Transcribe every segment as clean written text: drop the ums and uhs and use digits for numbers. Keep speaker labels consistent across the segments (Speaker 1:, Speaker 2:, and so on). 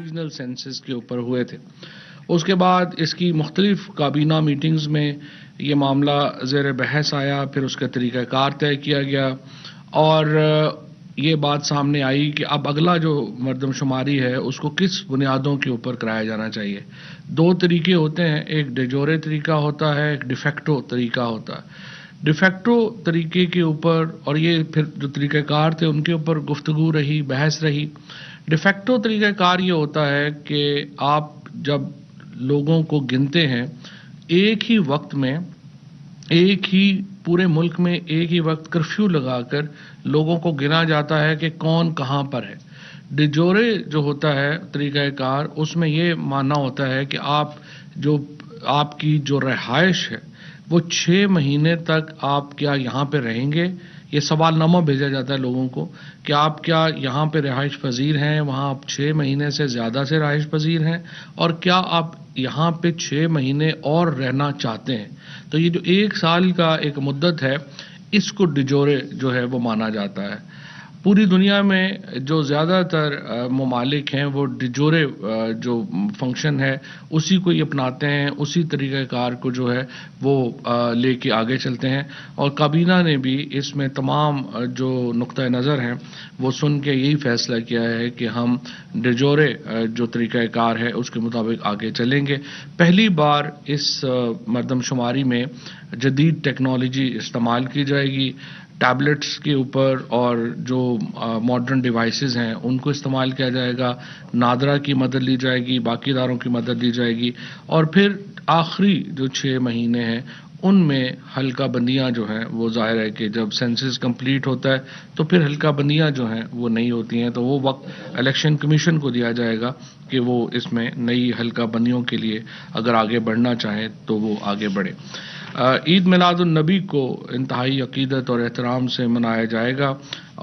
Speaker 1: Regional census کے اوپر ہوئے تھے. اس کے بعد اس کی مختلف کابینہ میٹنگز میں یہ معاملہ زیر بحث آیا، پھر اس کا طریقہ کار طے کیا گیا اور یہ بات سامنے آئی کہ اب اگلا جو مردم شماری ہے اس کو کس بنیادوں کے اوپر کرایا جانا چاہیے. دو طریقے ہوتے ہیں، ایک ڈیجورے طریقہ ہوتا ہے، ایک ڈیفیکٹو طریقہ ہوتا ہے. ڈیفیکٹو طریقے کے اوپر اور یہ پھر جو طریقہ کار تھے ان کے اوپر گفتگو رہی، بحث رہی. ڈیفیکٹو طریقہ کار یہ ہوتا ہے کہ آپ جب لوگوں کو گنتے ہیں ایک ہی وقت میں، ایک ہی پورے ملک میں ایک ہی وقت کرفیو لگا کر لوگوں کو گنا جاتا ہے کہ کون کہاں پر ہے. ڈیجورے جو ہوتا ہے طریقہ کار، اس میں یہ ماننا ہوتا ہے کہ آپ کی جو رہائش ہے وہ 6 مہینے تک آپ کیا یہاں پہ رہیں گے. یہ سوال نامہ بھیجا جاتا ہے لوگوں کو کہ آپ کیا یہاں پہ رہائش پذیر ہیں، وہاں آپ 6 مہینے سے زیادہ سے رہائش پذیر ہیں، اور کیا آپ یہاں پہ 6 مہینے اور رہنا چاہتے ہیں. تو یہ جو 1 سال کا ایک مدت ہے اس کو ڈیجورے جو ہے وہ مانا جاتا ہے. پوری دنیا میں جو زیادہ تر ممالک ہیں وہ ڈیجورے جو فنکشن ہے اسی کو ہی اپناتے ہیں، اسی طریقہ کار کو جو ہے وہ لے کے آگے چلتے ہیں. اور کابینہ نے بھی اس میں تمام جو نقطہ نظر ہیں وہ سن کے یہی فیصلہ کیا ہے کہ ہم ڈیجورے جو طریقہ کار ہے اس کے مطابق آگے چلیں گے. پہلی بار اس مردم شماری میں جدید ٹیکنالوجی استعمال کی جائے گی. ٹیبلٹس کے اوپر اور جو ماڈرن ڈیوائسز ہیں ان کو استعمال کیا جائے گا. نادرا کی مدد لی جائے گی، باقی اداروں کی مدد لی جائے گی، اور پھر آخری جو 6 مہینے ہیں ان میں حلقہ بندیاں جو ہیں وہ ظاہر ہے کہ جب سینسس کمپلیٹ ہوتا ہے تو پھر حلقہ بندیاں جو ہیں وہ نہیں ہوتی ہیں، تو وہ وقت الیکشن کمیشن کو دیا جائے گا کہ وہ اس میں نئی حلقہ بندیوں کے لیے اگر آگے بڑھنا چاہیں تو وہ آگے بڑھے. عید میلاد النبی کو انتہائی عقیدت اور احترام سے منایا جائے گا،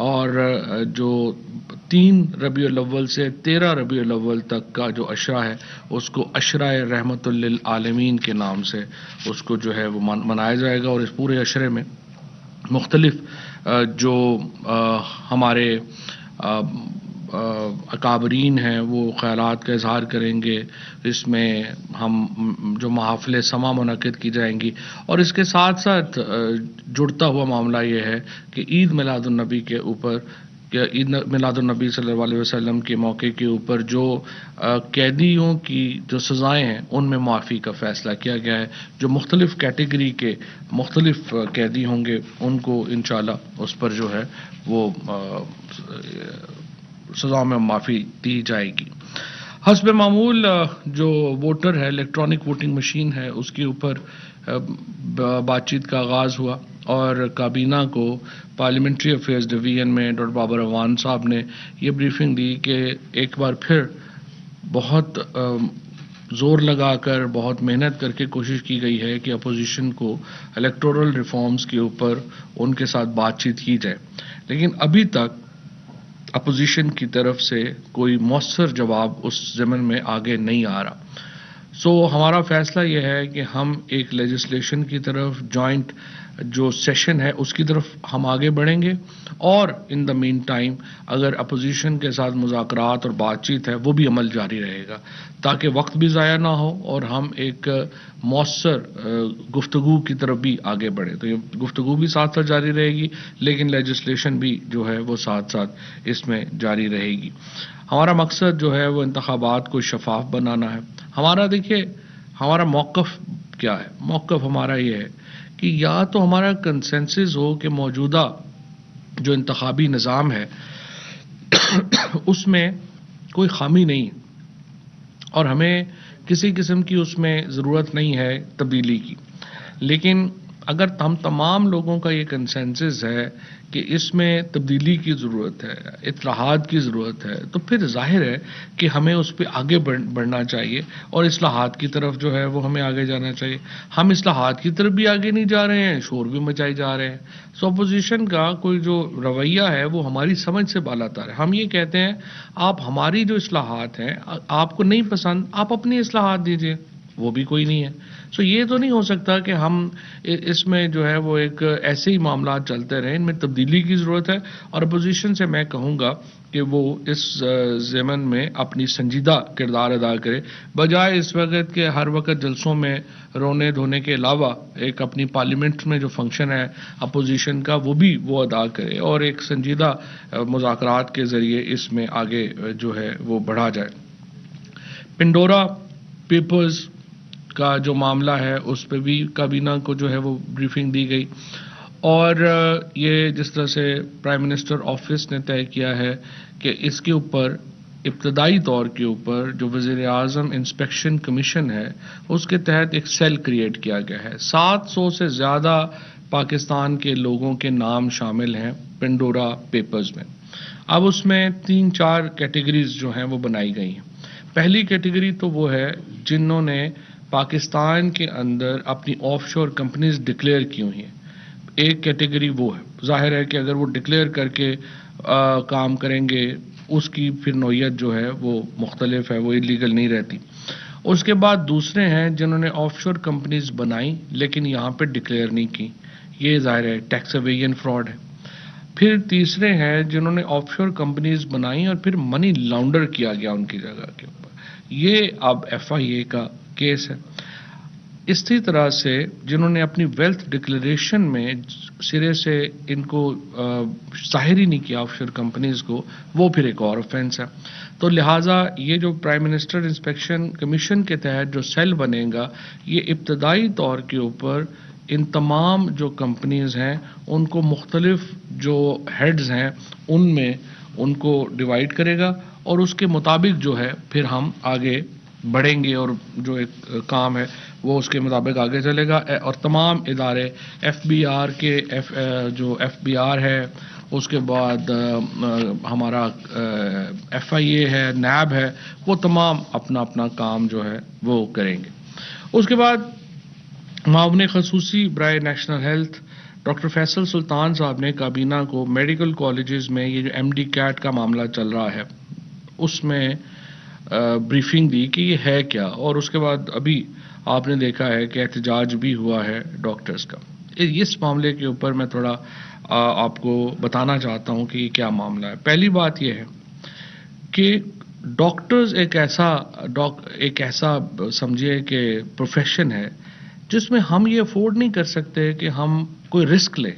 Speaker 1: اور جو 3 ربیع الاول سے 13 ربیع الاول تک کا جو عشرہ ہے اس کو عشرہ رحمت للعالمین کے نام سے اس کو جو ہے وہ منایا جائے گا. اور اس پورے عشرے میں مختلف جو ہمارے اکابرین ہیں وہ خیالات کا اظہار کریں گے. اس میں ہم جو محافل سما منعقد کی جائیں گی، اور اس کے ساتھ ساتھ جڑتا ہوا معاملہ یہ ہے کہ عید میلاد النبی کے اوپر، عید میلاد النبی صلی اللہ علیہ وسلم کے موقع کے اوپر جو قیدیوں کی جو سزائیں ہیں ان میں معافی کا فیصلہ کیا گیا ہے. جو مختلف کیٹیگری کے مختلف قیدی ہوں گے ان کو انشاءاللہ اس پر جو ہے وہ سزا میں معافی دی جائے گی. حسب معمول جو ووٹر ہے، الیکٹرانک ووٹنگ مشین ہے، اس کے اوپر بات چیت کا آغاز ہوا، اور کابینہ کو پارلیمنٹری افیئرز ڈویژن میں ڈاکٹر بابر اعوان صاحب نے یہ بریفنگ دی کہ ایک بار پھر بہت زور لگا کر، بہت محنت کر کے کوشش کی گئی ہے کہ اپوزیشن کو الیکٹورل ریفارمز کے اوپر ان کے ساتھ بات چیت کی جائے، لیکن ابھی تک اپوزیشن کی طرف سے کوئی مؤثر جواب اس ضمن میں آگے نہیں آ رہا. ہمارا فیصلہ یہ ہے کہ ہم ایک لیجسلیشن کی طرف، جوائنٹ جو سیشن ہے اس کی طرف ہم آگے بڑھیں گے، اور ان دا مین ٹائم اگر اپوزیشن کے ساتھ مذاکرات اور بات چیت ہے وہ بھی عمل جاری رہے گا تاکہ وقت بھی ضائع نہ ہو اور ہم ایک مؤثر گفتگو کی طرف بھی آگے بڑھیں. تو یہ گفتگو بھی ساتھ ساتھ جاری رہے گی، لیکن لیجسلیشن بھی جو ہے وہ ساتھ ساتھ اس میں جاری رہے گی. ہمارا مقصد جو ہے وہ انتخابات کو شفاف بنانا ہے. ہمارا موقف کیا ہے؟ موقف ہمارا یہ ہے کہ یا تو ہمارا کنسنسس ہو کہ موجودہ جو انتخابی نظام ہے اس میں کوئی خامی نہیں اور ہمیں کسی قسم کی اس میں ضرورت نہیں ہے تبدیلی کی، لیکن اگر ہم تمام لوگوں کا یہ کنسنسس ہے کہ اس میں تبدیلی کی ضرورت ہے، اصلاحات کی ضرورت ہے، تو پھر ظاہر ہے کہ ہمیں اس پہ آگے بڑھنا چاہیے اور اصلاحات کی طرف جو ہے وہ ہمیں آگے جانا چاہیے. ہم اصلاحات کی طرف بھی آگے نہیں جا رہے ہیں، شور بھی مچائے جا رہے ہیں. اپوزیشن کا کوئی جو رویہ ہے وہ ہماری سمجھ سے بالاتر ہے. ہم یہ کہتے ہیں آپ ہماری جو اصلاحات ہیں آپ کو نہیں پسند، آپ اپنی اصلاحات دیجیے، وہ بھی کوئی نہیں ہے. یہ تو نہیں ہو سکتا کہ ہم اس میں جو ہے وہ ایک ایسے ہی معاملات چلتے رہیں. ان میں تبدیلی کی ضرورت ہے، اور اپوزیشن سے میں کہوں گا کہ وہ اس ضمن میں اپنی سنجیدہ کردار ادا کرے، بجائے اس وقت کہ ہر وقت جلسوں میں رونے دھونے کے علاوہ ایک اپنی پارلیمنٹ میں جو فنکشن ہے اپوزیشن کا وہ ادا کرے اور ایک سنجیدہ مذاکرات کے ذریعے اس میں آگے جو ہے وہ بڑھا جائے۔ پنڈورا پیپرز کا جو معاملہ ہے اس پہ بھی کابینہ کو جو ہے وہ بریفنگ دی گئی، اور یہ جس طرح سے پرائم منسٹر آفس نے طے کیا ہے کہ اس کے اوپر ابتدائی طور کے اوپر جو وزیر اعظم انسپیکشن کمیشن ہے اس کے تحت ایک سیل کریٹ کیا گیا ہے۔ 700 سے زیادہ پاکستان کے لوگوں کے نام شامل ہیں پنڈورا پیپرز میں۔ اب اس میں 3-4 کیٹیگریز جو ہیں وہ بنائی گئی ہیں۔ پہلی کیٹیگری تو وہ ہے جنہوں نے پاکستان کے اندر اپنی آف شور کمپنیز ڈکلیئر کی ہوئی ہیں۔ ایک کیٹیگری وہ ہے، ظاہر ہے کہ اگر وہ ڈکلیئر کر کے کام کریں گے اس کی پھر نوعیت جو ہے وہ مختلف ہے، وہ انلیگل نہیں رہتی۔ اس کے بعد دوسرے ہیں جنہوں نے آف شور کمپنیز بنائیں لیکن یہاں پہ ڈکلیئر نہیں کی، یہ ظاہر ہے ٹیکس ایویژن فراڈ ہے۔ پھر تیسرے ہیں جنہوں نے آف شور کمپنیز بنائیں اور پھر منی لانڈر کیا گیا ان کی جگہ کے اوپر، یہ اب FIA کا کیس ہے۔ اسی طرح سے جنہوں نے اپنی ویلتھ ڈکلیریشن میں سرے سے ان کو ظاہر ہی نہیں کیا آف شور کمپنیز کو، وہ پھر ایک اور آفینس ہے۔ تو لہٰذا یہ جو پرائم منسٹر انسپیکشن کمیشن کے تحت جو سیل بنے گا، یہ ابتدائی طور کے اوپر ان تمام جو کمپنیز ہیں ان کو مختلف جو ہیڈز ہیں ان میں ان کو ڈیوائیڈ کرے گا، اور اس کے مطابق جو ہے پھر ہم آگے بڑھیں گے، اور جو ایک کام ہے وہ اس کے مطابق آگے چلے گا۔ اور تمام ادارے FBR کے جو FBR ہے، اس کے بعد ہمارا FIA ہے، NAB ہے، وہ تمام اپنا اپنا کام جو ہے وہ کریں گے۔ اس کے بعد معاون خصوصی برائے نیشنل ہیلتھ ڈاکٹر فیصل سلطان صاحب نے کابینہ کو میڈیکل کالجز میں یہ جو MD CAT کا معاملہ چل رہا ہے اس میں بریفنگ دی کہ یہ ہے کیا، اور اس کے بعد ابھی آپ نے دیکھا ہے کہ احتجاج بھی ہوا ہے ڈاکٹرز کا۔ اس معاملے کے اوپر میں تھوڑا آپ کو بتانا چاہتا ہوں کہ یہ کیا معاملہ ہے۔ پہلی بات یہ ہے کہ ڈاکٹرز ایک ایسا سمجھیے کہ پروفیشن ہے جس میں ہم یہ افورڈ نہیں کر سکتے کہ ہم کوئی رسک لیں۔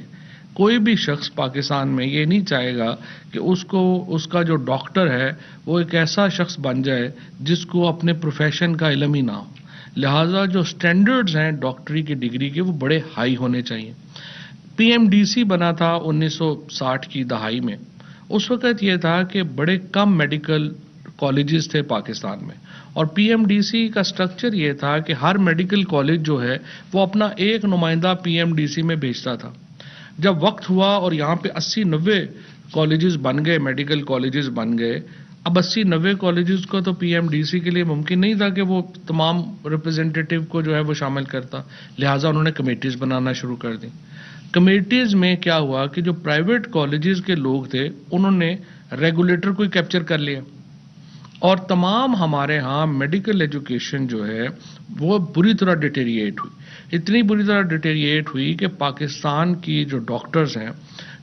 Speaker 1: کوئی بھی شخص پاکستان میں یہ نہیں چاہے گا کہ اس کا جو ڈاکٹر ہے وہ ایک ایسا شخص بن جائے جس کو اپنے پروفیشن کا علم ہی نہ ہو۔ لہٰذا جو سٹینڈرڈز ہیں ڈاکٹری کی ڈگری کے وہ بڑے ہائی ہونے چاہیے۔ PMDC بنا تھا 1960 کی دہائی میں، اس وقت یہ تھا کہ بڑے کم میڈیکل کالجز تھے پاکستان میں، اور PMDC کا سٹرکچر یہ تھا کہ ہر میڈیکل کالج جو ہے وہ اپنا ایک نمائندہ PMDC میں بھیجتا تھا۔ جب وقت ہوا اور یہاں پہ 80-90 کالجز بن گئے، میڈیکل کالجز بن گئے، اب 80-90 کالجز کو تو PMDC کے لیے ممکن نہیں تھا کہ وہ تمام ریپرزینٹیٹیو کو جو ہے وہ شامل کرتا، لہٰذا انہوں نے کمیٹیز بنانا شروع کر دی۔ کمیٹیز میں کیا ہوا کہ جو پرائیویٹ کالجز کے لوگ تھے انہوں نے ریگولیٹر کو کیپچر کر لیا، اور تمام ہمارے ہاں میڈیکل ایجوکیشن جو ہے وہ بری طرح ڈیٹیریٹ ہوئی، اتنی بری طرح ڈیٹیریٹ ہوئی کہ پاکستان کی جو ڈاکٹرز ہیں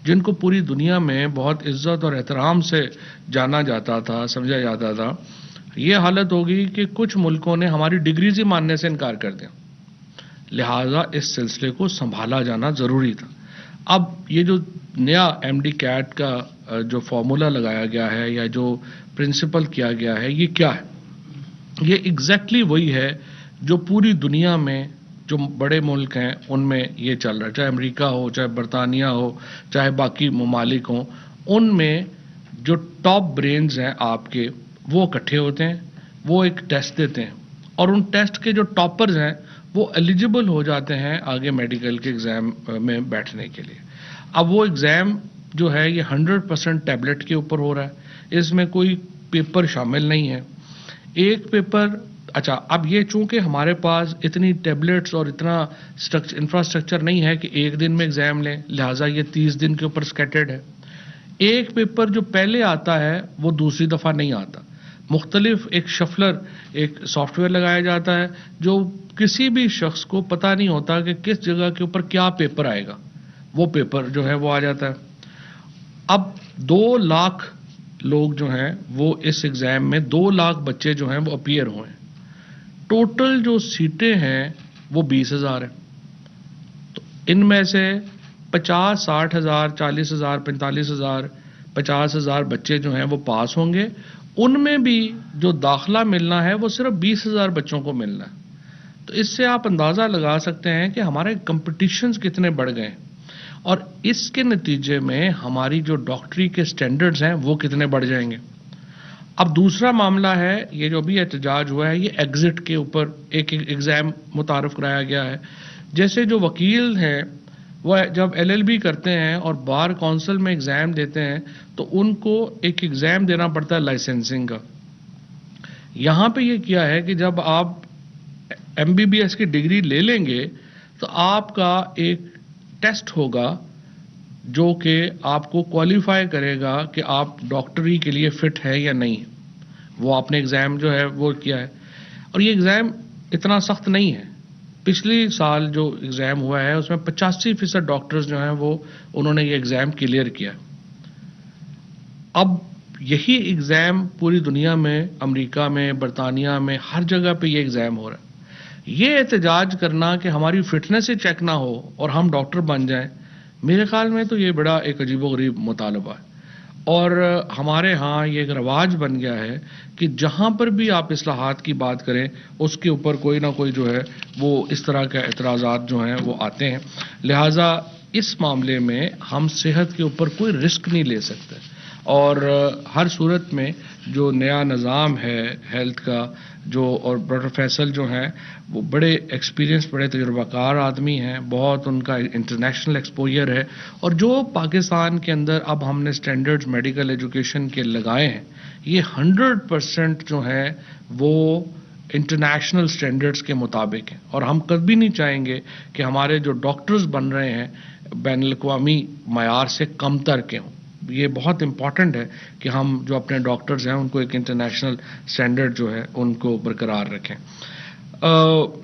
Speaker 1: جن کو پوری دنیا میں بہت عزت اور احترام سے جانا جاتا تھا، سمجھا جاتا تھا، یہ حالت ہوگی کہ کچھ ملکوں نے ہماری ڈگریز ہی ماننے سے انکار کر دیا۔ لہٰذا اس سلسلے کو سنبھالا جانا ضروری تھا۔ اب یہ جو نیا MD CAT کا جو فارمولا لگایا گیا ہے یا جو پرنسپل کیا گیا ہے، یہ کیا ہے؟ یہ ایگزیکٹلی وہی ہے جو پوری دنیا میں جو بڑے ملک ہیں ان میں یہ چل رہا ہے، چاہے امریکہ ہو، چاہے برطانیہ ہو، چاہے باقی ممالک ہوں، ان میں جو ٹاپ برینز ہیں آپ کے وہ اکٹھے ہوتے ہیں، وہ ایک ٹیسٹ دیتے ہیں، اور ان ٹیسٹ کے جو ٹاپرز ہیں وہ ایلیجیبل ہو جاتے ہیں آگے میڈیکل کے ایگزام میں بیٹھنے کے لیے۔ اب وہ ایگزام جو ہے یہ 100% ٹیبلٹ کے اوپر ہو رہا ہے، اس میں کوئی پیپر شامل نہیں ہے۔ ایک پیپر اچھا، اب یہ چونکہ ہمارے پاس اتنی ٹیبلٹس اور اتنا انفراسٹرکچر نہیں ہے کہ ایک دن میں ایگزام لیں، لہٰذا یہ 30 دن کے اوپر سکیٹرڈ ہے۔ ایک پیپر جو پہلے آتا ہے وہ دوسری دفعہ نہیں آتا، مختلف ایک شفلر، ایک سافٹ ویئر لگایا جاتا ہے جو کسی بھی شخص کو پتہ نہیں ہوتا کہ کس جگہ کے اوپر کیا پیپر آئے گا، وہ پیپر جو ہے وہ آ جاتا ہے۔ اب 2 لاکھ لوگ جو ہیں وہ اس ایگزام میں 2 لاکھ بچے جو ہیں وہ اپیئر ہوئے. ٹوٹل جو سیٹیں ہیں وہ 20,000 ہیں. تو ان میں سے 50, 60,000, 40,000, 45,000, 50,000 بچے جو ہیں وہ پاس ہوں گے. ان میں بھی جو داخلہ ملنا ہے وہ صرف 20,000 بچوں کو ملنا ہے. تو اس سے آپ اندازہ لگا سکتے ہیں کہ ہمارے کمپٹیشنز کتنے بڑھ گئے ہیں، اور اس کے نتیجے میں ہماری جو ڈاکٹری کے سٹینڈرڈز ہیں وہ کتنے بڑھ جائیں گے. اب دوسرا معاملہ ہے، یہ جو بھی احتجاج ہوا ہے یہ ایگزٹ کے اوپر ایک ایگزام متعارف کرایا گیا ہے. جیسے جو وکیل ہیں وہ جب LLB کرتے ہیں اور بار کونسل میں ایگزام دیتے ہیں تو ان کو ایک ایگزام دینا پڑتا ہے لائسنسنگ کا. یہاں پہ یہ کیا ہے کہ جب آپ MBBS کی ڈگری لے لیں گے تو آپ کا ایک ٹیسٹ ہوگا جو کہ آپ کو کوالیفائی کرے گا کہ آپ ڈاکٹری کے لیے فٹ ہے یا نہیں. وہ آپ نے ایگزام جو ہے وہ کیا ہے، اور یہ ایگزام اتنا سخت نہیں ہے. پچھلی سال جو ایگزام ہوا ہے اس میں 85% ڈاکٹرز جو ہیں وہ انہوں نے یہ ایگزام کلیئر کیا. اب یہی ایگزام پوری دنیا میں، امریکہ میں، برطانیہ میں، ہر جگہ پہ یہ ایگزام ہو رہا ہے. یہ احتجاج کرنا کہ ہماری فٹنس ہی چیک نہ ہو اور ہم ڈاکٹر بن جائیں، میرے خیال میں تو یہ بڑا ایک عجیب و غریب مطالبہ ہے. اور ہمارے ہاں یہ ایک رواج بن گیا ہے کہ جہاں پر بھی آپ اصلاحات کی بات کریں اس کے اوپر کوئی نہ کوئی جو ہے وہ اس طرح کے اعتراضات جو ہیں وہ آتے ہیں. لہٰذا اس معاملے میں ہم صحت کے اوپر کوئی رسک نہیں لے سکتے، اور ہر صورت میں جو نیا نظام ہے ہیلتھ کا اور ڈاکٹر فیصل جو ہیں وہ بڑے ایکسپیرینس، بڑے تجربہ کار آدمی ہیں، بہت ان کا انٹرنیشنل ایکسپوجر ہے. اور جو پاکستان کے اندر اب ہم نے سٹینڈرڈز میڈیکل ایجوکیشن کے لگائے ہیں یہ 100% جو ہیں وہ انٹرنیشنل سٹینڈرڈز کے مطابق ہیں. اور ہم کبھی نہیں چاہیں گے کہ ہمارے جو ڈاکٹرز بن رہے ہیں بین الاقوامی معیار سے کم تر کے ہوں. یہ بہت امپورٹنٹ ہے کہ ہم جو اپنے ڈاکٹرز ہیں ان کو ایک انٹرنیشنل سٹینڈرڈ جو ہے ان کو برقرار رکھیں.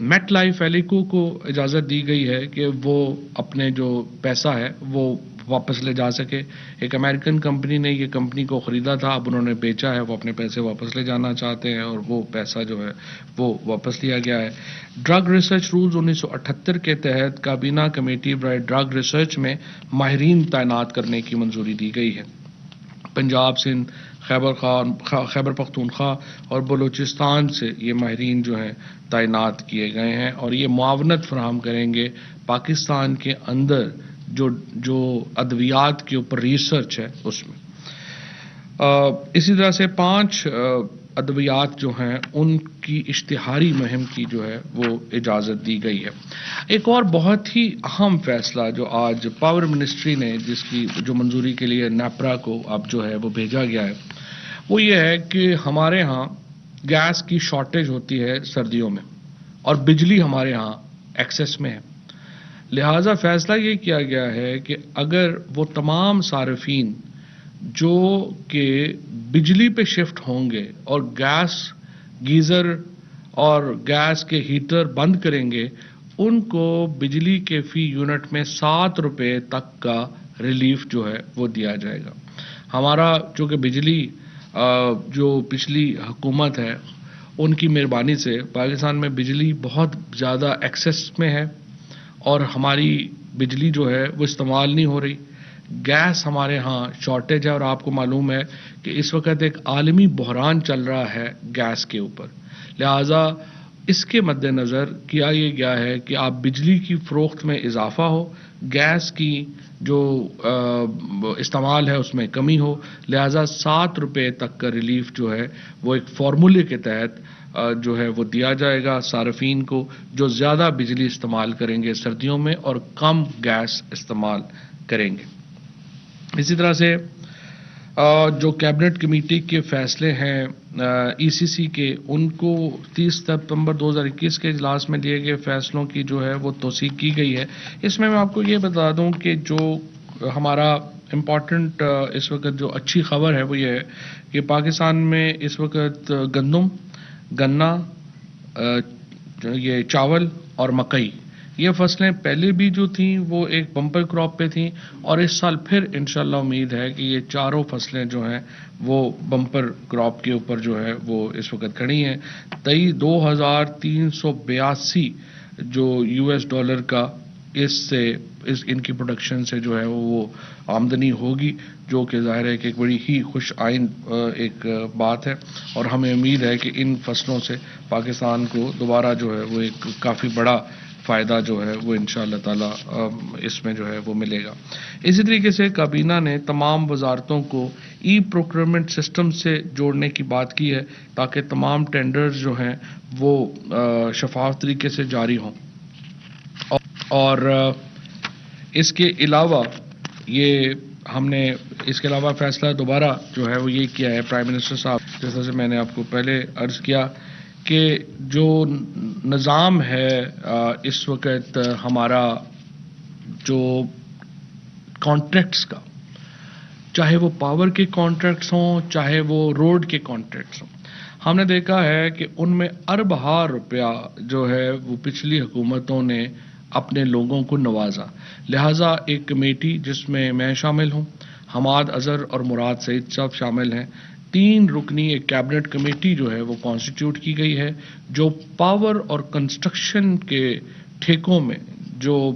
Speaker 1: میٹ لائف ایلیکو کو اجازت دی گئی ہے کہ وہ اپنے جو پیسہ ہے وہ واپس لے جا سکے. ایک امریکن کمپنی نے یہ کمپنی کو خریدا تھا، اب انہوں نے بیچا ہے، وہ اپنے پیسے واپس لے جانا چاہتے ہیں اور وہ پیسہ جو ہے وہ واپس لیا گیا ہے. ڈرگ ریسرچ رولز 1978 کے تحت کابینہ کمیٹی برائے ڈرگ ریسرچ میں ماہرین تعینات کرنے کی منظوری دی گئی ہے. پنجاب، سندھ، خیبر پختونخوا اور بلوچستان سے یہ ماہرین جو ہیں تعینات کیے گئے ہیں، اور یہ معاونت فراہم کریں گے پاکستان کے اندر جو ادویات کے اوپر ریسرچ ہے اس میں. اسی طرح سے 5 ادویات جو ہیں ان کی اشتہاری مہم کی جو ہے وہ اجازت دی گئی ہے. ایک اور بہت ہی اہم فیصلہ جو آج پاور منسٹری نے جس کی جو منظوری کے لیے نیپرا کو اب جو ہے وہ بھیجا گیا ہے وہ یہ ہے کہ ہمارے ہاں گیس کی شارٹیج ہوتی ہے سردیوں میں اور بجلی ہمارے ہاں ایکسیس میں ہے. لہٰذا فیصلہ یہ کیا گیا ہے کہ اگر وہ تمام صارفین جو کہ بجلی پہ شفٹ ہوں گے اور گیس گیزر اور گیس کے ہیٹر بند کریں گے ان کو بجلی کے فی یونٹ میں 7 روپے تک کا ریلیف جو ہے وہ دیا جائے گا. ہمارا چونکہ بجلی جو پچھلی حکومت ہے ان کی مہربانی سے پاکستان میں بجلی بہت زیادہ ایکسیس میں ہے اور ہماری بجلی جو ہے وہ استعمال نہیں ہو رہی. گیس ہمارے ہاں شارٹیج ہے اور آپ کو معلوم ہے کہ اس وقت ایک عالمی بحران چل رہا ہے گیس کے اوپر. لہٰذا اس کے مد نظر کیا یہ گیا ہے کہ آپ بجلی کی فروخت میں اضافہ ہو، گیس کی جو استعمال ہے اس میں کمی ہو. لہٰذا 7 روپے تک کا ریلیف جو ہے وہ ایک فارمولے کے تحت جو ہے وہ دیا جائے گا صارفین کو جو زیادہ بجلی استعمال کریں گے سردیوں میں اور کم گیس استعمال کریں گے. اسی طرح سے جو کیبنٹ کمیٹی کے فیصلے ہیں ECC کے ان کو 30 ستمبر 2021 کے اجلاس میں لیے گئے فیصلوں کی جو ہے وہ توثیق کی گئی ہے. اس میں آپ کو یہ بتا دوں کہ جو ہمارا امپورٹنٹ اس وقت جو اچھی خبر ہے وہ یہ ہے کہ پاکستان میں اس وقت گندم، گنا، یہ چاول اور مکئی یہ فصلیں پہلے بھی جو تھیں وہ ایک بمپر کراپ پہ تھیں اور اس سال پھر انشاءاللہ امید ہے کہ یہ چاروں فصلیں جو ہیں وہ بمپر کراپ کے اوپر جو ہے وہ اس وقت کھڑی ہیں. 23,382 جو $US کا ان کی پروڈکشن سے جو ہے وہ آمدنی ہوگی، جو کہ ظاہر ہے کہ ایک بڑی ہی خوش آئند ایک بات ہے. اور ہمیں امید ہے کہ ان فصلوں سے پاکستان کو دوبارہ جو ہے وہ ایک کافی بڑا فائدہ جو ہے وہ انشاءاللہ تعالی اس میں جو ہے وہ ملے گا. اسی طریقے سے کابینہ نے تمام وزارتوں کو ای پروکیورمنٹ سسٹم سے جوڑنے کی بات کی ہے تاکہ تمام ٹینڈرز جو ہیں وہ شفاف طریقے سے جاری ہوں. اور اس کے علاوہ ہم نے اس کے علاوہ فیصلہ دوبارہ جو ہے وہ یہ کیا ہے پرائم منسٹر صاحب، جیسا سے میں نے آپ کو پہلے عرض کیا کہ جو نظام ہے اس وقت ہمارا جو کانٹریکٹس کا، چاہے وہ پاور کے کانٹریکٹس ہوں چاہے وہ روڈ کے کانٹریکٹس ہوں، ہم نے دیکھا ہے کہ ان میں اربہ روپیہ جو ہے وہ پچھلی حکومتوں نے اپنے لوگوں کو نوازا. لہٰذا ایک کمیٹی جس میں میں شامل ہوں، حماد اظہر اور مراد سعید صاحب شامل ہیں، 3 رکنی ایک کیبنٹ کمیٹی جو ہے وہ کانسٹیٹیوٹ کی گئی ہے جو پاور اور کنسٹرکشن کے ٹھیکوں میں جو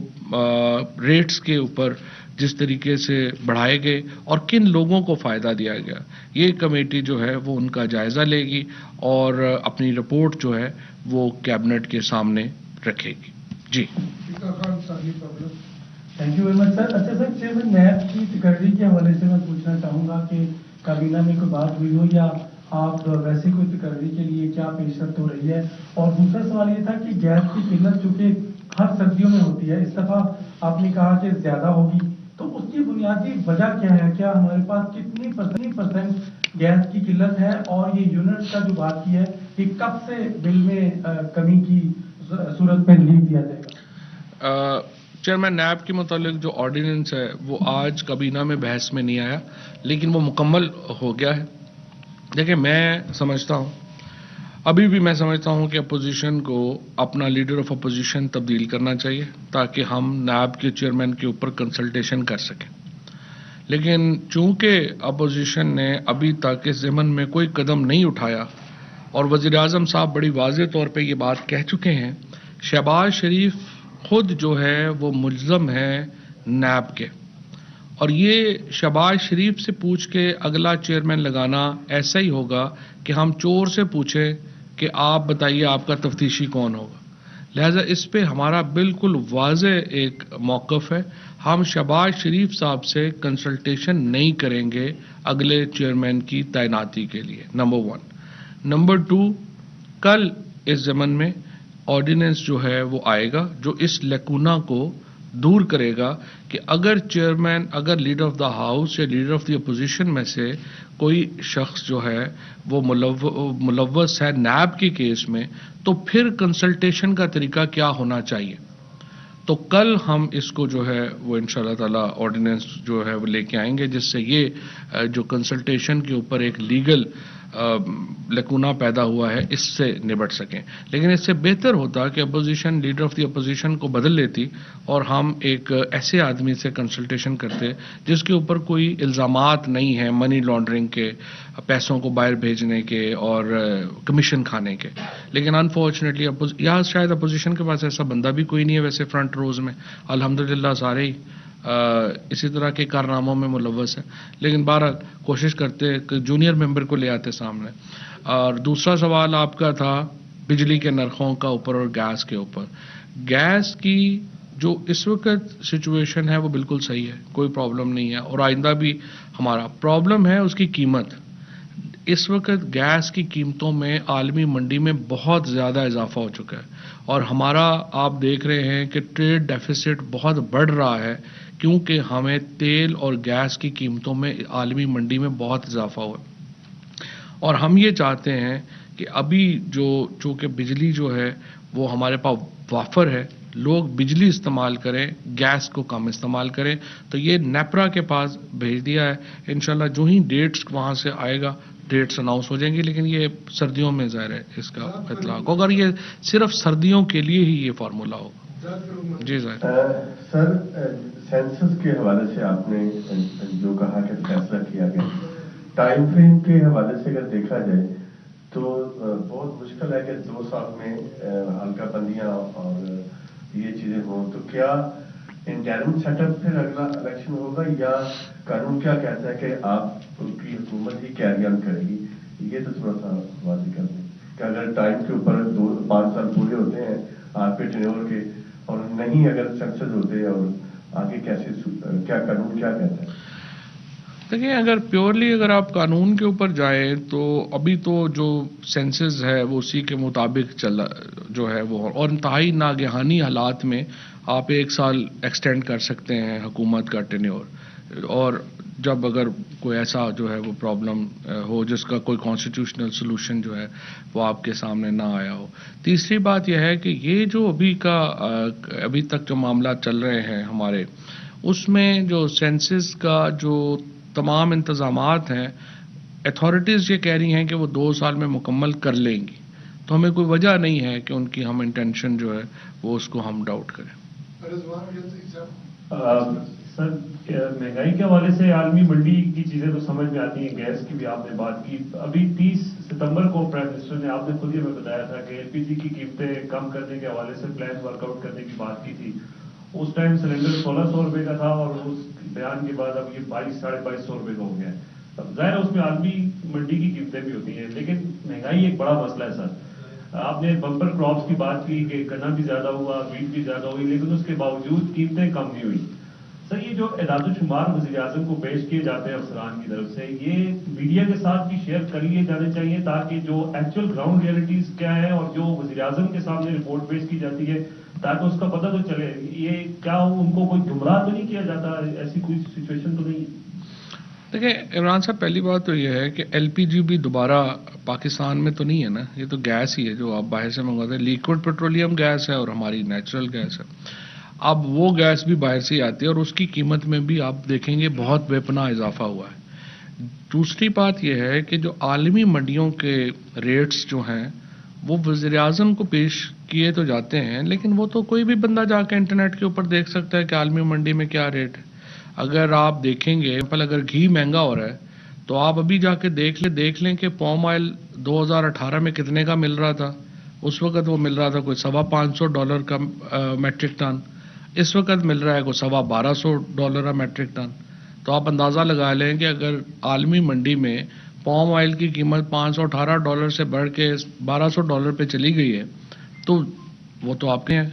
Speaker 1: ریٹس کے اوپر جس طریقے سے بڑھائے گئے اور کن لوگوں کو فائدہ دیا گیا، یہ کمیٹی جو ہے وہ ان کا جائزہ لے گی اور اپنی رپورٹ جو ہے وہ کیبنٹ کے سامنے رکھے گی. جی
Speaker 2: تھینک یو ویری مچ سر. اچھا سر، چیئرمین نیب کی تقرری کے حوالے سے میں پوچھنا چاہوں گا کہ کابینہ میں کوئی بات ہوئی ہو یا آپ ویسے کوئی تقرری کے لیے کیا پیش رفت ہو رہی ہے. اور دوسرا سوال یہ تھا کہ گیس کی قلت چونکہ ہر سردیوں میں ہوتی ہے، اس دفعہ آپ نے کہا کہ زیادہ ہوگی، تو اس کی بنیادی وجہ کیا ہے؟ کیا ہمارے پاس کتنی % گیس کی قلت ہے؟ اور یہ یونٹ کا جو بات کی ہے کہ کب سے بل میں کمی کی صورت میں ریلیف دیا جائے گا؟
Speaker 1: چیئرمین نیب کے متعلق جو آرڈیننس ہے وہ آج کابینہ میں بحث میں نہیں آیا، لیکن وہ مکمل ہو گیا ہے. دیکھیں، میں سمجھتا ہوں، ابھی بھی میں سمجھتا ہوں کہ اپوزیشن کو اپنا لیڈر آف اپوزیشن تبدیل کرنا چاہیے تاکہ ہم نیب کے چیئرمین کے اوپر کنسلٹیشن کر سکیں. لیکن چونکہ اپوزیشن نے ابھی تک اس ضمن میں کوئی قدم نہیں اٹھایا اور وزیر اعظم صاحب بڑی واضح طور پہ یہ بات کہہ چکے ہیں، شہباز شریف خود جو ہے وہ ملزم ہے نیب کے، اور یہ شہباز شریف سے پوچھ کے اگلا چیئرمین لگانا ایسا ہی ہوگا کہ ہم چور سے پوچھیں کہ آپ بتائیے آپ کا تفتیشی کون ہوگا. لہذا اس پہ ہمارا بالکل واضح ایک موقف ہے، ہم شہباز شریف صاحب سے کنسلٹیشن نہیں کریں گے اگلے چیئرمین کی تعیناتی کے لیے، نمبر 1. نمبر 2، کل اس ضمن میں آرڈیننس جو ہے وہ آئے گا جو اس لیکونا کو دور کرے گا کہ اگر چیئرمین، اگر لیڈر آف دا ہاؤس یا لیڈر آف دی اپوزیشن میں سے کوئی شخص جو ہے وہ ملوث ہے نیب کے کیس میں، تو پھر کنسلٹیشن کا طریقہ کیا ہونا چاہیے. تو کل ہم اس کو جو ہے وہ انشاءاللہ تعالی آرڈیننس جو ہے وہ لے کے آئیں گے جس سے یہ جو کنسلٹیشن کے اوپر ایک لیگل لکونہ پیدا ہوا ہے اس سے نبٹ سکیں. لیکن اس سے بہتر ہوتا کہ opposition, leader of the opposition کو بدل لیتی اور ہم ایک ایسے آدمی سے کنسلٹیشن کرتے جس کے اوپر کوئی الزامات نہیں ہیں منی لانڈرنگ کے، پیسوں کو باہر بھیجنے کے اور کمیشن کھانے کے. لیکن انفارچونیٹلی یا شاید اپوزیشن کے پاس ایسا بندہ بھی کوئی نہیں ہے ویسے فرنٹ روز میں، الحمدللہ سارے ہی اسی طرح کے کارناموں میں ملوث ہے. لیکن بہرحال کوشش کرتے کہ جونیئر ممبر کو لے آتے سامنے. اور دوسرا سوال آپ کا تھا بجلی کے نرخوں کا اوپر اور گیس کے اوپر. گیس کی جو اس وقت سچویشن ہے وہ بالکل صحیح ہے، کوئی پرابلم نہیں ہے، اور آئندہ بھی ہمارا پرابلم ہے اس کی قیمت. اس وقت گیس کی قیمتوں میں عالمی منڈی میں بہت زیادہ اضافہ ہو چکا ہے اور ہمارا آپ دیکھ رہے ہیں کہ ٹریڈ ڈیفیسٹ بہت بڑھ رہا ہے کیونکہ ہمیں تیل اور گیس کی قیمتوں میں عالمی منڈی میں بہت اضافہ ہوا. اور ہم یہ چاہتے ہیں کہ ابھی چونکہ بجلی جو ہے وہ ہمارے پاس وافر ہے، لوگ بجلی استعمال کریں، گیس کو کم استعمال کریں. تو یہ نیپرا کے پاس بھیج دیا ہے، انشاءاللہ جو ہی ڈیٹس وہاں سے آئے گا ڈیٹس اناؤنس ہو جائیں گی. لیکن یہ سردیوں میں ظاہر ہے اس کا اطلاق ہوگا، اور یہ صرف سردیوں کے لیے ہی یہ فارمولا ہوگا. جی
Speaker 3: سر، سینسس کے حوالے سے آپ نے جو کہا کہ فیصلہ کیا گیا ٹائم فریم کے حوالے سے اگر دیکھا جائے تو بہت مشکل ہے کہ 2 سال میں حلقہ بندیاں اور یہ چیزیں ہوں. تو کیا انٹرم سیٹ اپ پھر اگلا الیکشن ہوگا یا قانون کیا کہتا ہے کہ آپ کی حکومت ہی کیری آن کرے گی؟ یہ تو تھوڑا سا واضح کر دیں کہ اگر ٹائم کے اوپر 5 سال پورے ہوتے ہیں آپ کے ٹینور کے اور نہیں اگر سکسیس ہوتے اور آگے کیسے کیا قانون کیا کہتا ہے؟
Speaker 1: دیکھیں اگر پیورلی اگر آپ قانون کے اوپر جائیں تو ابھی تو جو سینسز ہے وہ اسی کے مطابق چلا جو ہے وہ اور انتہائی ناگہانی حالات میں آپ 1 سال ایکسٹینڈ کر سکتے ہیں حکومت کا ٹینیور اور جب اگر کوئی ایسا جو ہے وہ پرابلم ہو جس کا کوئی کانسٹیٹیوشنل سولوشن جو ہے وہ آپ کے سامنے نہ آیا ہو. تیسری بات یہ ہے کہ یہ جو ابھی تک جو معاملات چل رہے ہیں ہمارے اس میں جو سینسز کا جو تمام انتظامات ہیں اتھارٹیز یہ کہہ رہی ہیں کہ وہ 2 سال میں مکمل کر لیں گی تو ہمیں کوئی وجہ نہیں ہے کہ ان کی ہم انٹینشن جو ہے وہ اس کو ہم ڈاؤٹ کریں.
Speaker 4: سر مہنگائی کے حوالے سے عالمی منڈی کی چیزیں تو سمجھ میں آتی ہیں. گیس کی بھی آپ نے بات کی. ابھی 30 ستمبر کو پرائم منسٹر نے آپ نے خود ہی ہمیں بتایا تھا کہ LPG کی قیمتیں کم کرنے کے حوالے سے پلان ورک آؤٹ کرنے کی بات کی تھی. اس ٹائم سلنڈر 1600 روپے کا تھا اور اس بیان کے بعد اب یہ 2200-2250 روپے کا ہو گیا ہے. اب ظاہر اس میں عالمی منڈی کی قیمتیں بھی ہوتی ہیں لیکن مہنگائی ایک بڑا مسئلہ ہے سر. آپ نے بمپر کراپس کی بات کی کہ گنا بھی زیادہ ہوا, ویٹ بھی زیادہ ہوئی لیکن اس کے باوجود قیمتیں کم نہیں ہوئی. سر یہ جو اعداد و شمار وزیر اعظم کو پیش کیے جاتے ہیں افسران کی طرف سے یہ میڈیا کے ساتھ بھی شیئر کر لیے جانے چاہیے تاکہ جو ایکچوئل گراؤنڈ ریئلٹیز کیا ہے اور جو وزیر اعظم کے سامنے رپورٹ پیش کی جاتی ہے تاکہ اس کا پتہ تو چلے. یہ کیا ان کو کوئی گمراہ تو نہیں کیا جاتا؟ ایسی کوئی سچویشن تو نہیں ہے؟
Speaker 1: دیکھیں عمران صاحب پہلی بات تو یہ ہے کہ LPG بھی دوبارہ پاکستان میں تو نہیں ہے نا, یہ تو گیس ہی ہے جو آپ باہر سے منگواتے ہیں. لیکوڈ پیٹرولیم گیس ہے اور ہماری نیچرل گیس ہے. اب وہ گیس بھی باہر سے ہی آتی ہے اور اس کی قیمت میں بھی آپ دیکھیں گے بہت بے پناہ اضافہ ہوا ہے. دوسری بات یہ ہے کہ جو عالمی منڈیوں کے ریٹس جو ہیں وہ وزیر اعظم کو پیش کیے تو جاتے ہیں لیکن وہ تو کوئی بھی بندہ جا کے انٹرنیٹ کے اوپر دیکھ سکتا ہے کہ عالمی منڈی میں کیا ریٹ ہے. اگر آپ دیکھیں گے اگر گھی مہنگا ہو رہا ہے تو آپ ابھی جا کے دیکھ لیں کہ پوم آئل 2018 میں کتنے کا مل رہا تھا. اس وقت وہ مل رہا تھا کوئی $550 کا میٹرک ٹن. اس وقت مل رہا ہے کوئی $1200 میٹرک ٹن. تو آپ اندازہ لگا لیں کہ اگر عالمی منڈی میں پوم آئل کی قیمت $518 سے بڑھ کے $1200 پہ چلی گئی ہے تو وہ تو آپ کے ہیں.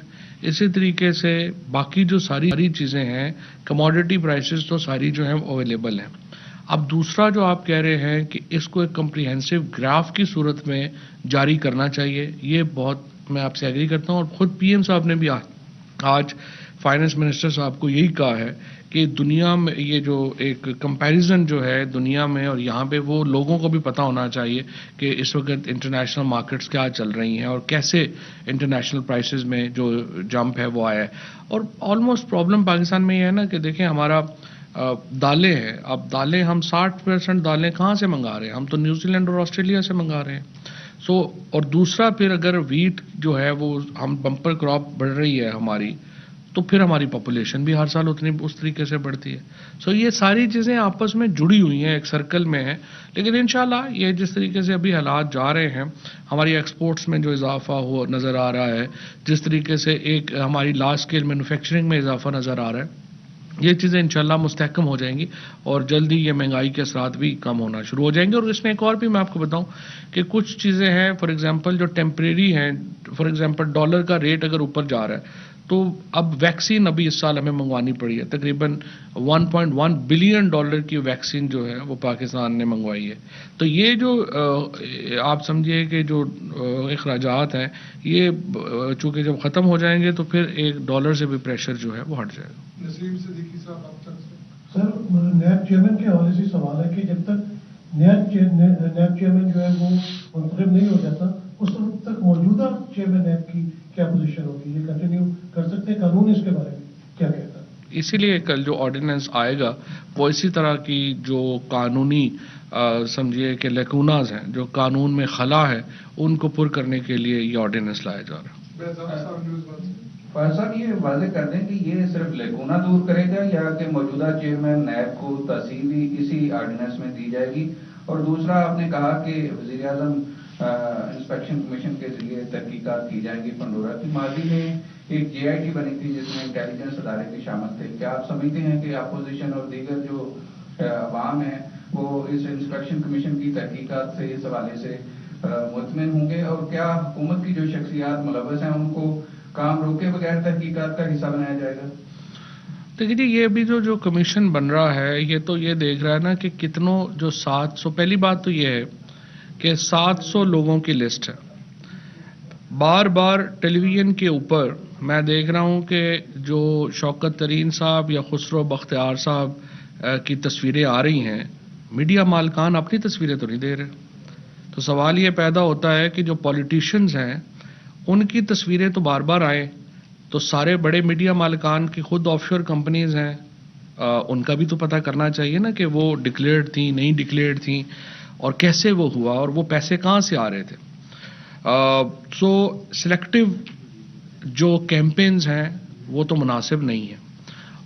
Speaker 1: اسی طریقے سے باقی جو ساری چیزیں ہیں کموڈٹی پرائسز تو ساری جو ہیں اویلیبل ہیں. اب دوسرا جو آپ کہہ رہے ہیں کہ اس کو ایک کمپریہنسو گراف کی صورت میں جاری کرنا چاہیے, یہ بہت میں آپ سے ایگری کرتا ہوں. اور خود PM صاحب نے بھی آج فائنانس منسٹر صاحب کو یہی کہا ہے کہ دنیا میں یہ جو ایک کمپیریزن جو ہے دنیا میں اور یہاں پہ وہ لوگوں کو بھی پتہ ہونا چاہیے کہ اس وقت انٹرنیشنل مارکیٹس کیا چل رہی ہیں اور کیسے انٹرنیشنل پرائسز میں جو جمپ ہے وہ آیا ہے. اور آلموسٹ پرابلم پاکستان میں یہ ہے نا کہ دیکھیں ہمارا دالیں ہیں. اب دالیں ہم 60% دالیں کہاں سے منگا رہے ہیں؟ ہم تو نیوزی لینڈ اور آسٹریلیا سے منگا رہے ہیں. اور دوسرا پھر اگر ویٹ جو ہے وہ ہم بمپر کراپ بڑھ رہی ہے ہماری تو پھر ہماری پاپولیشن بھی ہر سال اس طریقے سے بڑھتی ہے. یہ ساری چیزیں آپس میں جڑی ہوئی ہیں, ایک سرکل میں ہیں. لیکن انشاءاللہ یہ جس طریقے سے ابھی حالات جا رہے ہیں ہماری ایکسپورٹس میں جو اضافہ ہوا نظر آ رہا ہے, جس طریقے سے ایک ہماری لارج اسکیل مینوفیکچرنگ میں اضافہ نظر آ رہا ہے, یہ چیزیں انشاءاللہ مستحکم ہو جائیں گی اور جلدی یہ مہنگائی کے اثرات بھی کم ہونا شروع ہو جائیں گے. اور اس میں ایک اور بھی میں آپ کو بتاؤں کہ کچھ چیزیں ہیں فار ایگزامپل جو ٹیمپریری ہیں. فار ایگزامپل ڈالر کا ریٹ اگر اوپر جا رہا ہے تو اب ویکسین ابھی اس سال ہمیں منگوانی پڑی ہے تقریباً $1.1 بلین کی ویکسین جو ہے وہ پاکستان نے منگوائی ہے. تو یہ جو آپ سمجھیے کہ جو اخراجات ہیں یہ چونکہ جب ختم ہو جائیں گے تو پھر $1 سے بھی پریشر جو ہے وہ ہٹ جائے گا.
Speaker 5: نسیم صدیقی صاحب آپ تک سے
Speaker 2: سر نیب چیئرمین کے حوالے سے سوال ہے کہ جب تک نیب چیئرمین جو ہے وہ منتخب نہیں ہو جاتا اس وقت تک موجودہ چیئرمین نیب کی کیا پوزیشن ہوگی؟ یہ کنٹینیو کر سکتے ہیں؟ قانون اس کے بارے میں کیا کہتا ہے؟
Speaker 1: اسی لیے کل جو آرڈیننس آئے گا وہ اسی طرح کی جو قانونی سمجھیے کہ لیکوناز ہیں جو قانون میں خلا ہے ان کو پر کرنے کے لیے یہ آرڈیننس لایا جا رہا ہے.
Speaker 6: فائز صاحب یہ واضح کر دیں کہ یہ صرف لیکونا دور کرے گا یا کہ موجودہ چیئرمین نیب کو تحصیل بھی اسی آرڈیننس میں دی جائے گی اور دوسرا آپ نے کہا کہ وزیر اعظم انسپیکشن کمیشن کے ذریعے تحقیقات کی جائیں گی پنڈورا کی. ماضی میں ایک جے آئی ٹی بنی تھی جس میں انٹیلیجنس ادارے بھی شامل تھے. کیا آپ سمجھتے ہیں کہ اپوزیشن اور دیگر جو عوام ہیں وہ اس انسپیکشن کمیشن کی تحقیقات سے اس حوالے سے مطمئن ہوں گے, اور کیا حکومت کی جو شخصیات ملوث ہیں ان کو کام روکے بغیر تحقیقات کا حصہ بنایا جائے گا؟
Speaker 1: دیکھیے جی, یہ ابھی جو کمیشن بن رہا ہے یہ تو یہ دیکھ رہا ہے نا کہ کتنوں جو 700, پہلی بات تو یہ ہے کہ 700 لوگوں کی لسٹ ہے. بار بار ٹیلی ویژن کے اوپر میں دیکھ رہا ہوں کہ جو شوکت ترین صاحب یا خسرو بختیار صاحب کی تصویریں آ رہی ہیں, میڈیا مالکان اپنی تصویریں تو نہیں دے رہے. تو سوال یہ پیدا ہوتا ہے کہ جو پولیٹیشنز ہیں ان کی تصویریں تو بار بار آئیں, تو سارے بڑے میڈیا مالکان کی خود آف شور کمپنیز ہیں, ان کا بھی تو پتہ کرنا چاہیے نا کہ وہ ڈکلیئرڈ تھیں نہیں ڈکلیئرڈ تھیں اور کیسے وہ ہوا اور وہ پیسے کہاں سے آ رہے تھے. سو سلیکٹو جو کیمپینز ہیں وہ تو مناسب نہیں ہے,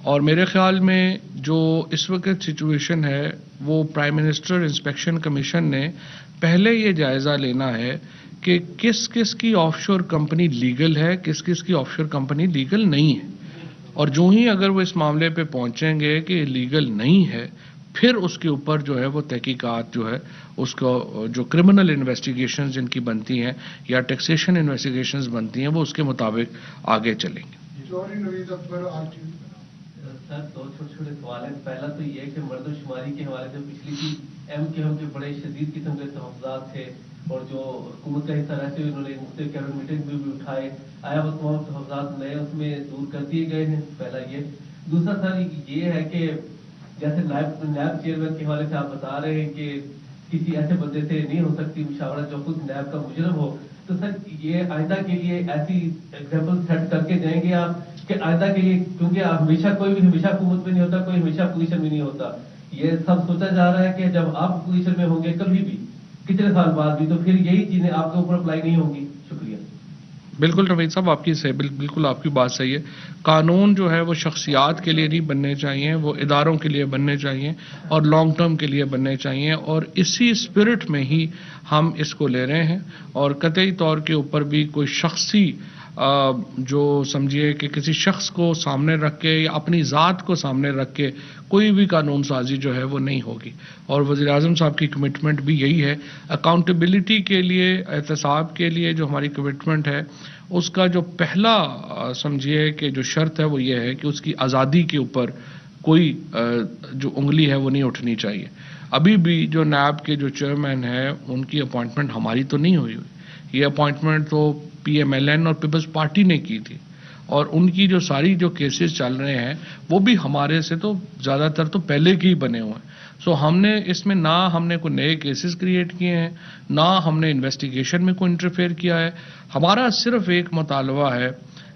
Speaker 1: اور میرے خیال میں جو اس وقت سچویشن ہے وہ پرائم منسٹر انسپیکشن کمیشن نے پہلے یہ جائزہ لینا ہے کہ کس کس کی آف شور کمپنی لیگل ہے, کس کس کی آف شور کمپنی لیگل نہیں ہے, اور جو ہی اگر وہ اس معاملے پہ پہنچیں گے کہ لیگل نہیں ہے پھر اس کے اوپر جو ہے وہ تحقیقات جو ہے اس کو جو کرمنل انویسٹیگیشنز جن کی بنتی ہیں یا ٹیکسیشن انویسٹیگیشنز بنتی ہیں وہ اس کے مطابق آگے چلیں گے.
Speaker 7: سر, دو چھوٹے چھوٹے سوال ہیں. پہلا تو یہ کہ مردم شماری کے حوالے سے پچھلی کی ایم کے بڑے شدید قسم کے تحفظات تھے اور جو حکومت کا حصہ رہتے ہوئے انہوں نے مختلف کیبنٹ میٹنگ میں بھی اٹھائے, آیا وہ تمام تحفظات نئے اس میں دور کر دیے گئے ہیں؟ پہلا یہ. دوسرا سر یہ ہے کہ جیسے نیب چیئرمین کے حوالے سے آپ بتا رہے ہیں کہ کسی ایسے بندے سے نہیں ہو سکتی مشاورت جو خود نیب کا مجرم ہو, تو سر یہ آئندہ کے لیے ایسی ایگزامپل سیٹ کر کے جائیں گے آپ کہ آئندہ کے لیے, کیونکہ ہمیشہ کوئی بھی ہمیشہ حکومت میں نہیں ہوتا, کوئی ہمیشہ پوزیشن میں نہیں ہوتا, یہ سب سوچا جا رہا ہے کہ جب آپ پوزیشن میں ہوں گے کبھی بھی کتنے سال بعد بھی تو پھر یہی چیزیں آپ کے اوپر اپلائی نہیں ہوں گی. شکریہ.
Speaker 1: بالکل روید صاحب آپ کی بالکل آپ کی بات صحیح ہے. قانون جو ہے وہ شخصیات کے لیے نہیں بننے چاہیے, وہ اداروں کے لیے بننے چاہیے اور لانگ ٹرم کے لیے بننے چاہیے, اور اسی اسپرٹ میں ہی ہم اس کو لے رہے ہیں. اور قطعی طور کے اوپر بھی کوئی شخصی جو سمجھیے کہ کسی شخص کو سامنے رکھ کے یا اپنی ذات کو سامنے رکھ کے کوئی بھی قانون سازی جو ہے وہ نہیں ہوگی. اور وزیر اعظم صاحب کی کمٹمنٹ بھی یہی ہے. اکاؤنٹیبلٹی کے لیے, احتساب کے لیے جو ہماری کمٹمنٹ ہے اس کا جو پہلا سمجھیے کہ جو شرط ہے وہ یہ ہے کہ اس کی آزادی کے اوپر کوئی جو انگلی ہے وہ نہیں اٹھنی چاہیے. ابھی بھی جو نیب کے جو چیئرمین ہیں ان کی اپوائنٹمنٹ ہماری تو نہیں ہوئی, یہ اپوائنٹمنٹ تو پی ایم ایل این اور پیپلز پارٹی نے کی تھی, اور ان کی جو ساری جو کیسز چل رہے ہیں وہ بھی ہمارے سے تو زیادہ تر تو پہلے کے ہی بنے ہوئے ہیں. سو ہم نے اس میں نہ ہم نے کوئی نئے کیسز کریٹ کیے ہیں, نہ ہم نے انویسٹیگیشن میں کوئی انٹرفیئر کیا ہے. ہمارا صرف ایک مطالبہ ہے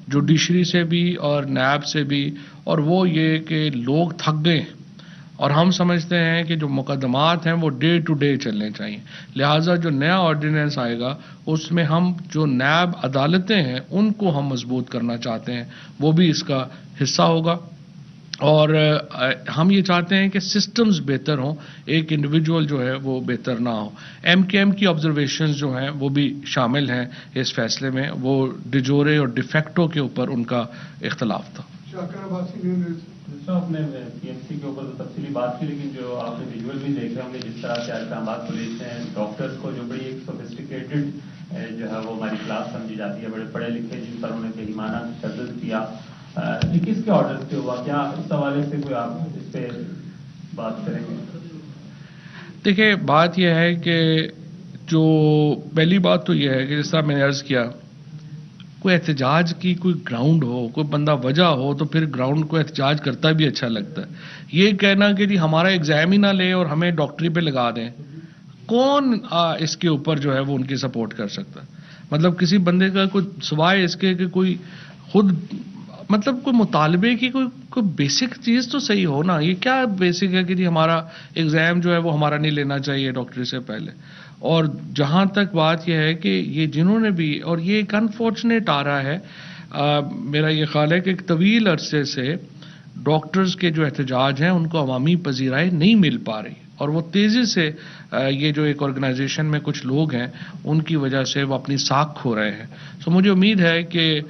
Speaker 1: جوڈیشری سے بھی اور نیب سے بھی, اور وہ یہ کہ لوگ تھک گئے ہیں اور ہم سمجھتے ہیں کہ جو مقدمات ہیں وہ ڈے ٹو ڈے چلنے چاہیے. لہٰذا جو نیا آرڈیننس آئے گا اس میں ہم جو نیب عدالتیں ہیں ان کو ہم مضبوط کرنا چاہتے ہیں, وہ بھی اس کا حصہ ہوگا. اور ہم یہ چاہتے ہیں کہ سسٹمز بہتر ہوں, ایک انڈیویجول جو ہے وہ بہتر نہ ہو. ایم کے ایم کی آبزرویشنز جو ہیں وہ بھی شامل ہیں اس فیصلے میں, وہ ڈیجورے اور ڈیفیکٹو کے اوپر ان کا اختلاف تھا.
Speaker 4: آپ نے پی ایم سی کے اوپر تو تفصیلی بات کی, لیکن جو آپ نے ویژول بھی دیکھ رہے ہوں گے جس طرح سے اسلام آباد پولیس نے ڈاکٹرز کو جو بڑی ایک سوفسٹیکیٹڈ جو ہے وہ ہماری کلاس سمجھی جاتی ہے, بڑے پڑھے لکھے جن پر انہوں نے بہیمانہ تشدد کیا, یہ کس کے آرڈر پہ ہوا؟ کیا اس حوالے سے کوئی آپ اس پہ بات کریں گے؟
Speaker 1: دیکھیے بات یہ ہے کہ جو پہلی بات تو یہ ہے کہ جس طرح میں نے عرض کیا, کوئی احتجاج کی کوئی گراؤنڈ ہو, کوئی بندہ وجہ ہو تو پھر گراؤنڈ کو احتجاج کرتا بھی اچھا لگتا ہے. یہ کہنا کہ جی ہمارا ایگزام ہی نہ لے اور ہمیں ڈاکٹری پہ لگا دیں, کون اس کے اوپر جو ہے وہ ان کی سپورٹ کر سکتا ہے؟ مطلب کسی بندے کا کوئی سوائے اس کے کہ کوئی خود مطلب کوئی مطالبے کی کوئی بیسک چیز تو صحیح ہو نا. یہ کیا بیسک ہے کہ جی ہمارا ایگزام جو ہے وہ ہمارا نہیں لینا چاہیے ڈاکٹری سے پہلے. اور جہاں تک بات یہ ہے کہ یہ جنہوں نے بھی, اور یہ ایک انفارچونیٹ آ رہا ہے, میرا یہ خیال ہے کہ ایک طویل عرصے سے ڈاکٹرز کے جو احتجاج ہیں ان کو عوامی پذیرائی نہیں مل پا رہی, اور وہ تیزی سے یہ جو ایک آرگنائزیشن میں کچھ لوگ ہیں ان کی وجہ سے وہ اپنی ساکھ کھو رہے ہیں. سو مجھے امید ہے کہ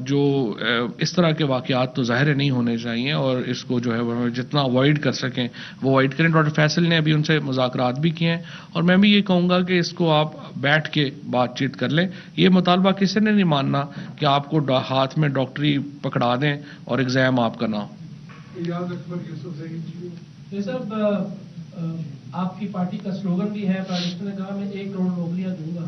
Speaker 1: جو اس طرح کے واقعات تو ظاہر نہیں ہونے چاہیے اور اس کو جو ہے وہ جتنا اوائڈ کر سکیں وہ اوائڈ کریں. ڈاکٹر فیصل نے ابھی ان سے مذاکرات بھی کیے ہیں اور میں بھی یہ کہوں گا کہ اس کو آپ بیٹھ کے بات چیت کر لیں. یہ مطالبہ کسی نے نہیں ماننا کہ آپ کو ہاتھ میں ڈاکٹری پکڑا دیں اور ایگزام آپ کا نہ ہو.
Speaker 2: یہ سب آپ کی پارٹی کا سلوگن بھی ہے, پرائم منسٹر نے کہا میں 1 کروڑ نوکریاں دوں گا.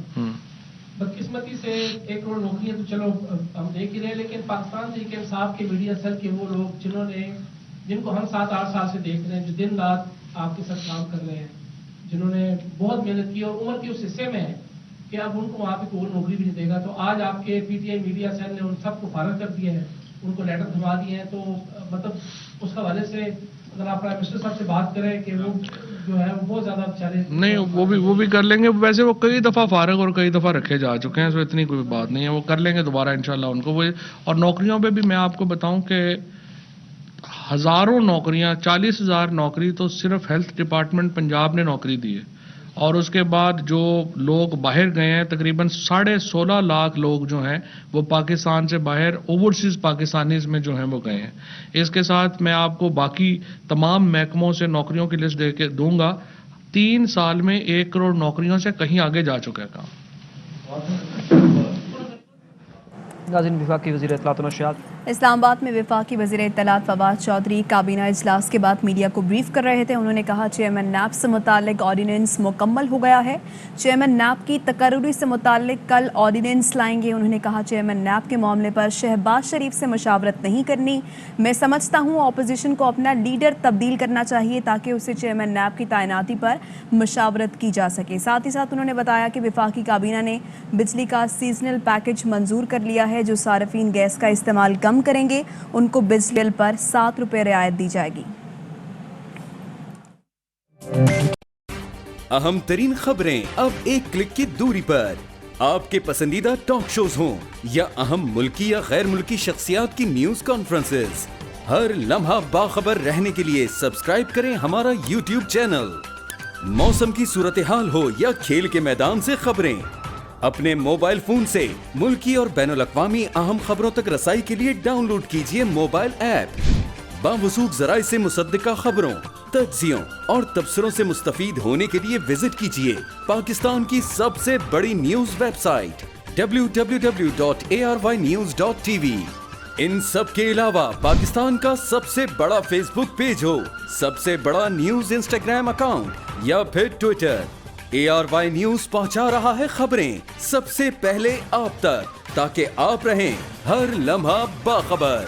Speaker 2: بدقسمتی سے 1 کروڑ نوکریاں تو چلو ہم دیکھ ہی رہے, لیکن پاکستان تحریک انصاف کے میڈیا سیل کے وہ لوگ جن کو ہم 7-8 سال سے دیکھ رہے ہیں, جو دن رات آپ کے ساتھ کام کر رہے ہیں, جنہوں نے بہت محنت کی اور عمر کے اس حصے میں ہے کہ اب ان کو وہاں پہ کوئی نوکری بھی نہیں دے گا. تو آج آپ کے پی ٹی آئی میڈیا سیل نے ان سب کو فارغ کر دیا ہے, ان کو لیٹر تھما دیے ہیں. تو مطلب اس حوالے سے اگر آپ پرائم منسٹر صاحب سے بات کریں کہ وہ جو ہے وہ بہت زیادہ بیچارے
Speaker 1: نہیں, وہ بھی کر لیں گے. ویسے وہ کئی دفعہ فارغ اور کئی دفعہ رکھے جا چکے ہیں, سو اتنی کوئی بات نہیں ہے, وہ کر لیں گے دوبارہ انشاءاللہ ان کو. وہ اور نوکریوں پہ بھی میں آپ کو بتاؤں کہ ہزاروں نوکریاں, 40,000 نوکری تو صرف ہیلتھ ڈپارٹمنٹ پنجاب نے نوکری دی ہے, اور اس کے بعد جو لوگ باہر گئے ہیں تقریباً 16.5 لاکھ لوگ جو ہیں وہ پاکستان سے باہر اوورسیز پاکستانیز میں جو ہیں وہ گئے ہیں. اس کے ساتھ میں آپ کو باقی تمام محکموں سے نوکریوں کی لسٹ دے کے دوں گا. 3 سال میں 1 کروڑ نوکریوں سے کہیں آگے جا چکا ہے کام.
Speaker 8: ناظرین, وفاقی وزیر اطلاعات و نشریات
Speaker 9: اسلام آباد میں وفاقی وزیر اطلاعات فواد چودھری کابینہ اجلاس کے بعد میڈیا کو بریف کر رہے تھے. انہوں نے کہا چیئرمین نیب سے متعلق آرڈیننس مکمل ہو گیا ہے. چیئرمین نیب کی تقرری سے متعلق کل آرڈیننس لائیں گے. انہوں نے کہا چیئرمین نیب کے معاملے پر شہباز شریف سے مشاورت نہیں کرنی. میں سمجھتا ہوں اپوزیشن کو اپنا لیڈر تبدیل کرنا چاہیے تاکہ اسے چیئرمین نیب کی تعیناتی پر مشاورت کی جا سکے. ساتھ ہی ساتھ انہوں نے بتایا کہ وفاقی کابینہ نے بجلی کا سیزنل پیکج منظور کر لیا ہے. جو صارفین گیس کا استعمال کم کریں گے ان کو بجلی بل پر 7 روپے رعایت دی جائے گی.
Speaker 10: اہم ترین خبریں اب ایک کلک کی دوری پر. آپ کے پسندیدہ ٹاک شوز ہوں یا اہم ملکی یا غیر ملکی شخصیات کی نیوز کانفرنسز, ہر لمحہ باخبر رہنے کے لیے سبسکرائب کریں ہمارا YouTube چینل. موسم کی صورتحال ہو یا کھیل کے میدان سے خبریں, اپنے موبائل فون سے ملکی اور بین الاقوامی اہم خبروں تک رسائی کے لیے ڈاؤن لوڈ کیجیے موبائل ایپ. باوثوق ذرائع سے مصدقہ خبروں, تجزیوں اور تبصروں سے مستفید ہونے کے لیے وزٹ کیجیے پاکستان کی سب سے بڑی نیوز ویب سائٹ www.arYnews.tv. ان سب کے علاوہ پاکستان کا سب سے بڑا فیس بک پیج ہو, سب سے بڑا نیوز انسٹاگرام اکاؤنٹ یا پھر ٹویٹر, ARY نیوز پہنچا رہا ہے خبریں سب سے پہلے آپ تک تاکہ آپ رہیں ہر لمحہ باخبر.